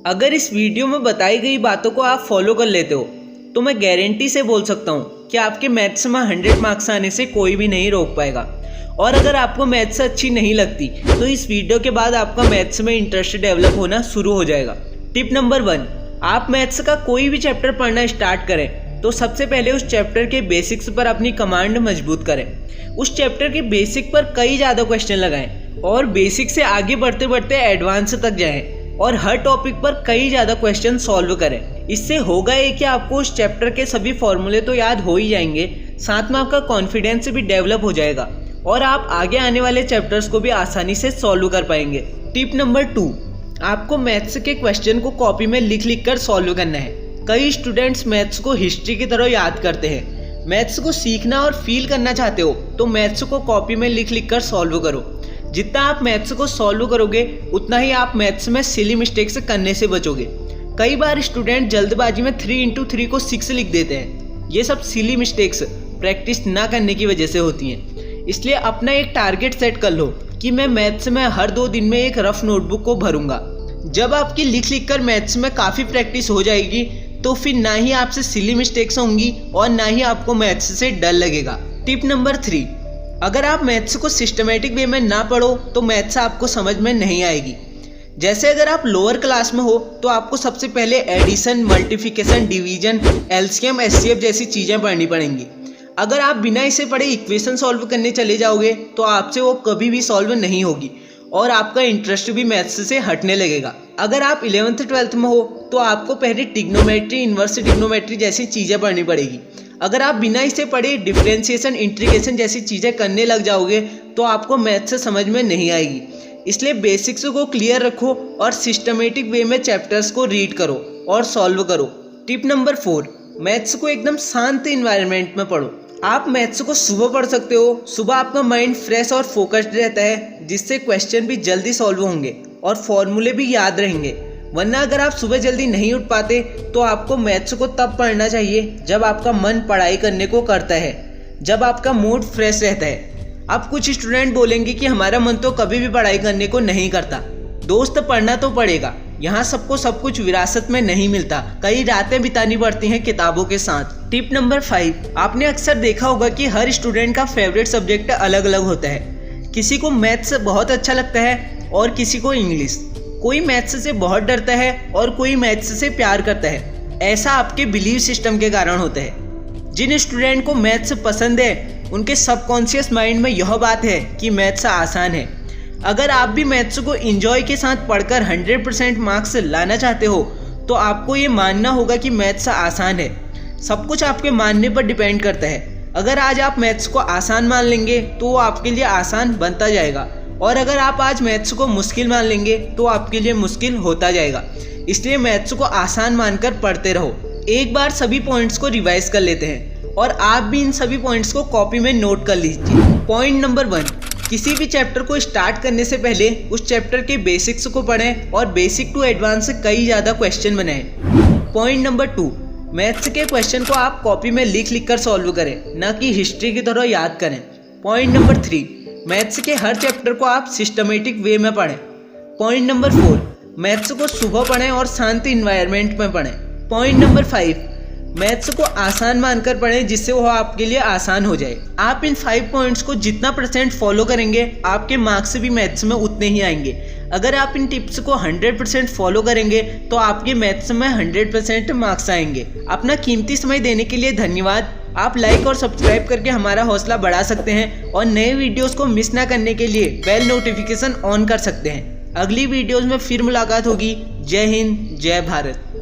अगर इस वीडियो में बताई गई बातों को आप फॉलो कर लेते हो तो मैं गारंटी से बोल सकता हूँ कि आपके मैथ्स में 100 मार्क्स आने से कोई भी नहीं रोक पाएगा। और अगर आपको मैथ्स अच्छी नहीं लगती तो इस वीडियो के बाद आपका मैथ्स में इंटरेस्ट डेवलप होना शुरू हो जाएगा। टिप नंबर 1, आप मैथ्स का कोई भी चैप्टर पढ़ना स्टार्ट करें तो सबसे पहले उस चैप्टर के बेसिक्स पर अपनी कमांड मजबूत करें। उस चैप्टर के बेसिक पर कई ज़्यादा क्वेश्चन लगाएं और बेसिक से आगे बढ़ते बढ़ते एडवांस तक जाएं और हर टॉपिक पर कई ज़्यादा क्वेश्चन सॉल्व करें। इससे होगा ये कि आपको उस चैप्टर के सभी फॉर्मूले तो याद हो ही जाएंगे, साथ में आपका कॉन्फिडेंस भी डेवलप हो जाएगा और आप आगे आने वाले चैप्टर्स को भी आसानी से सॉल्व कर पाएंगे। टिप नंबर 2, आपको मैथ्स के क्वेश्चन को कॉपी में लिख लिख कर सॉल्व करना है। कई स्टूडेंट्स मैथ्स को हिस्ट्री की तरह याद करते हैं। मैथ्स को सीखना और फील करना चाहते हो तो मैथ्स को कॉपी में लिख लिख कर सॉल्व करो। जितना आप मैथ्स को सॉल्व करोगे उतना ही आप मैथ्स में सिली मिस्टेक्स करने से बचोगे। कई बार स्टूडेंट जल्दबाजी में 3×3 को 6 लिख देते हैं। ये सब सिली मिस्टेक्स प्रैक्टिस ना करने की वजह से होती हैं। इसलिए अपना एक टारगेट सेट कर लो कि मैं मैथ्स में हर 2 दिन में एक रफ नोटबुक को भरूंगा। जब आपकी लिख लिख कर मैथ्स में काफ़ी प्रैक्टिस हो जाएगी तो फिर ना ही आपसे सिली मिस्टेक्स होंगी और ना ही आपको मैथ्स से डर लगेगा। टिप नंबर 3, अगर आप मैथ्स को सिस्टमेटिक वे में ना पढ़ो तो मैथ्स आपको समझ में नहीं आएगी। जैसे अगर आप लोअर क्लास में हो तो आपको सबसे पहले addition, multiplication, division, LCM, HCF जैसी चीज़ें पढ़नी पड़ेंगी। अगर आप बिना इसे पढ़े इक्वेशन सॉल्व करने चले जाओगे तो आपसे वो कभी भी सॉल्व नहीं होगी और आपका इंटरेस्ट भी मैथ्स से हटने लगेगा। अगर आप 11th-12th में हो तो आपको पहले ट्रिग्नोमेट्री, इन्वर्स ट्रिग्नोमेट्री जैसी चीज़ें पढ़नी पड़ेगी। अगर आप बिना इसे पढ़े डिफरेंशिएशन, इंटीग्रेशन जैसी चीज़ें करने लग जाओगे तो आपको मैथ्स समझ में नहीं आएगी। इसलिए बेसिक्स को क्लियर रखो और सिस्टमेटिक वे में चैप्टर्स को रीड करो और सॉल्व करो। टिप नंबर 4, मैथ्स को एकदम शांत इन्वायरमेंट में पढ़ो। आप मैथ्स को सुबह पढ़ सकते हो। सुबह आपका माइंड फ्रेश और फोकस्ड रहता है जिससे क्वेश्चन भी जल्दी सॉल्व होंगे और फॉर्मूले भी याद रहेंगे। वरना अगर आप सुबह जल्दी नहीं उठ पाते तो आपको मैथ्स को तब पढ़ना चाहिए जब आपका मन पढ़ाई करने को करता है, जब आपका मूड फ्रेश रहता है। अब कुछ स्टूडेंट बोलेंगे कि हमारा मन तो कभी भी पढ़ाई करने को नहीं करता। दोस्त, पढ़ना तो पड़ेगा। यहाँ सबको सब कुछ विरासत में नहीं मिलता। कई रातें बितानी पड़ती हैं किताबों के साथ। टिप नंबर 5, आपने अक्सर देखा होगा कि हर स्टूडेंट का फेवरेट सब्जेक्ट अलग अलग होता है। किसी को मैथ्स बहुत अच्छा लगता है और किसी को इंग्लिश। कोई मैथ्स से बहुत डरता है और कोई मैथ्स से प्यार करता है। ऐसा आपके बिलीव सिस्टम के कारण होता है। जिन स्टूडेंट को मैथ्स पसंद है उनके सबकॉन्शियस माइंड में यह बात है कि मैथ्स आसान है। अगर आप भी मैथ्स को एंजॉय के साथ पढ़कर 100% मार्क्स लाना चाहते हो तो आपको ये मानना होगा कि मैथ्स आसान है। सब कुछ आपके मानने पर डिपेंड करता है। अगर आज आप मैथ्स को आसान मान लेंगे तो वो आपके लिए आसान बनता जाएगा और अगर आप आज मैथ्स को मुश्किल मान लेंगे तो आपके लिए मुश्किल होता जाएगा। इसलिए मैथ्स को आसान मानकर पढ़ते रहो। एक बार सभी पॉइंट्स को रिवाइज कर लेते हैं और आप भी इन सभी पॉइंट्स को कॉपी में नोट कर लीजिए। पॉइंट नंबर 1, किसी भी चैप्टर को स्टार्ट करने से पहले उस चैप्टर के बेसिक्स को पढ़ें और बेसिक टू एडवांस से कई ज़्यादा क्वेश्चन बनाएं। पॉइंट नंबर 2, मैथ्स के क्वेश्चन को आप कॉपी में लिख लिख कर सॉल्व करें, न कि हिस्ट्री की तरह याद करें। पॉइंट नंबर 3, मैथ्स के हर चैप्टर को आप सिस्टमेटिक वे में पढ़ें। पॉइंट नंबर 4, मैथ्स को सुबह पढ़ें और शांत इन्वायरमेंट में पढ़ें। पॉइंट नंबर 5, मैथ्स को आसान मानकर पढ़ें जिससे वह आपके लिए आसान हो जाए। आप इन 5 पॉइंट्स को जितना % फॉलो करेंगे आपके मार्क्स भी मैथ्स में उतने ही आएंगे। अगर आप इन टिप्स को 100% फॉलो करेंगे तो आपके मैथ्स में 100% मार्क्स आएंगे। अपना कीमती समय देने के लिए धन्यवाद। आप लाइक और सब्सक्राइब करके हमारा हौसला बढ़ा सकते हैं और नए वीडियोस को मिस ना करने के लिए बेल नोटिफिकेशन ऑन कर सकते हैं। अगली वीडियोस में फिर मुलाकात होगी। जय हिंद, जय भारत।